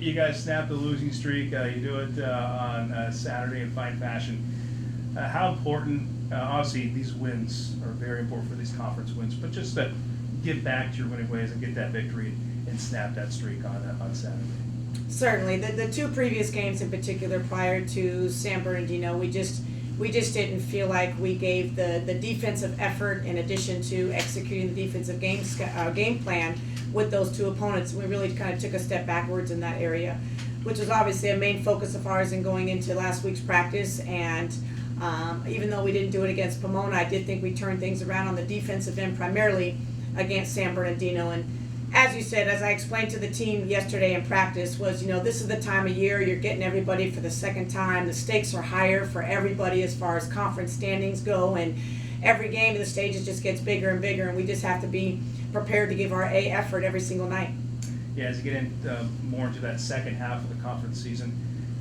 You guys snap the losing streak. You do it on Saturday in fine fashion. How important, obviously, these wins are very important for these conference wins, but just to get back to your winning ways and get that victory and snap that streak on Saturday. Certainly, the two previous games in particular prior to San Bernardino, we just didn't feel like we gave the defensive effort in addition to executing the defensive game plan with those two opponents. We really kind of took a step backwards in that area, which was obviously a main focus of ours in going into last week's practice. And even though we didn't do it against Pomona, I did think we turned things around on the defensive end, primarily against San Bernardino. And as you said, as I explained to the team yesterday in practice, was, this is the time of year you're getting everybody for the second time. The stakes are higher for everybody as far as conference standings go, and every game the stages just gets bigger and bigger, and we just have to be prepared to give our A effort every single night. Yeah, as you get more into that second half of the conference season,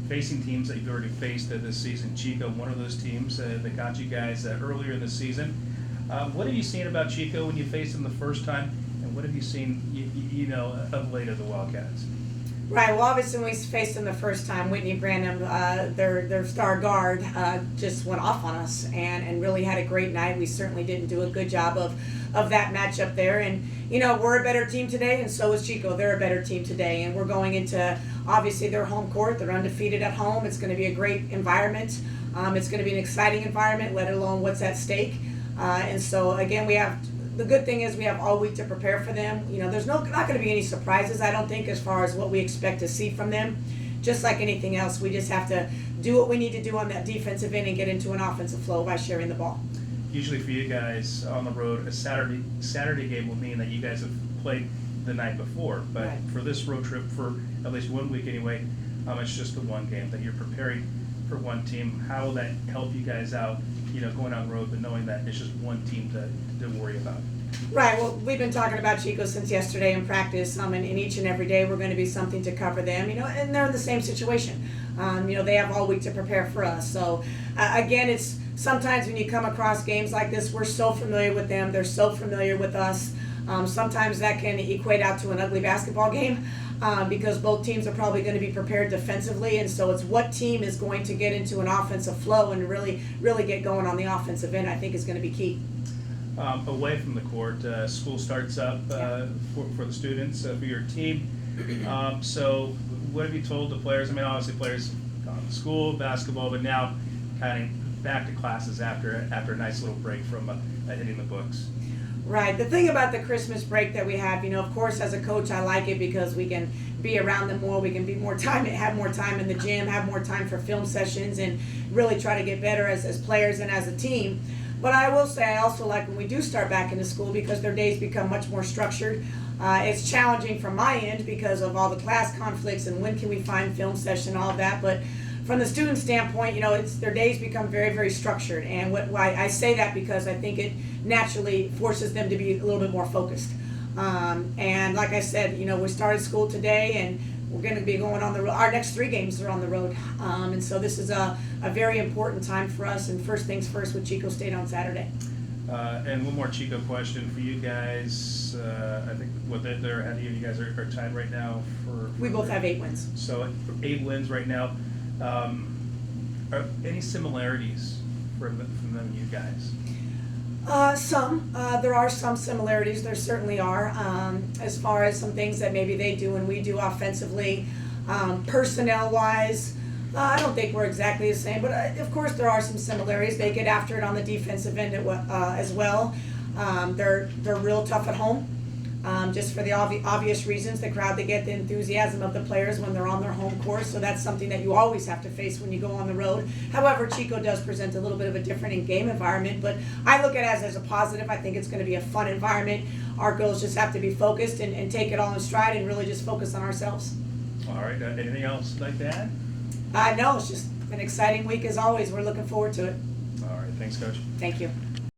facing teams that you've already faced this season, Chico, one of those teams that got you guys earlier in the season. What have you seen about Chico when you faced them the first time, and what have you seen, of late of the Wildcats? Right. Well, obviously, when we faced them the first time, Whitney Branham, their star guard, just went off on us and really had a great night. We certainly didn't do a good job of that matchup there. And, we're a better team today, and so is Chico. They're a better team today. And we're going into, obviously, their home court. They're undefeated at home. It's going to be a great environment. It's going to be an exciting environment, let alone what's at stake. And so, again, the good thing is we have all week to prepare for them. There's not going to be any surprises, I don't think, as far as what we expect to see from them. Just like anything else, we just have to do what we need to do on that defensive end and get into an offensive flow by sharing the ball. Usually for you guys on the road, a Saturday game will mean that you guys have played the night before. But right. For this road trip, for at least 1 week anyway, it's just the one game that you're preparing for one team. How will that help you guys out, going on the road, but knowing that it's just one team to worry about? Right. Well, we've been talking about Chico since yesterday in practice, and each and every day we're going to be something to cover them, and they're in the same situation. They have all week to prepare for us. So, again, it's sometimes when you come across games like this, we're so familiar with them. They're so familiar with us. Sometimes that can equate out to an ugly basketball game because both teams are probably going to be prepared defensively, and so it's what team is going to get into an offensive flow and really get going on the offensive end, I think, is going to be key. Away from the court, school starts up for the students, for your team. So what have you told the players? Obviously players gone to school, basketball, but now kind of back to classes after a nice little break from hitting the books. Right. The thing about the Christmas break that we have, of course, as a coach, I like it because we can be around them more. We can be have more time in the gym, have more time for film sessions, and really try to get better as players and as a team. But I will say I also like when we do start back into school because their days become much more structured. It's challenging from my end because of all the class conflicts and when can we find film session and all of that. But from the student standpoint, their days become very, very structured. And why I say that because I think it naturally forces them to be a little bit more focused. And like I said, we started school today and we're going to be going on the road. Our next 3 games are on the road. And so this is a very important time for us. And first things first with Chico State on Saturday. And one more Chico question for you guys. I think what they're ahead of you. You guys are tied right now for We both have 8 wins. So 8 wins right now. Are any similarities from them and you guys? Some. There are some similarities. There certainly are. As far as some things that maybe they do and we do offensively. Personnel-wise, I don't think we're exactly the same, but of course there are some similarities. They get after it on the defensive end as well. They're real tough at home. Just for the obvious reasons, the crowd, they get the enthusiasm of the players when they're on their home court, so that's something that you always have to face when you go on the road. However, Chico does present a little bit of a different in-game environment, but I look at it as a positive. I think it's going to be a fun environment. Our girls just have to be focused and take it all in stride and really just focus on ourselves. All right, anything else like that? No, it's just an exciting week as always. We're looking forward to it. All right, thanks, Coach. Thank you.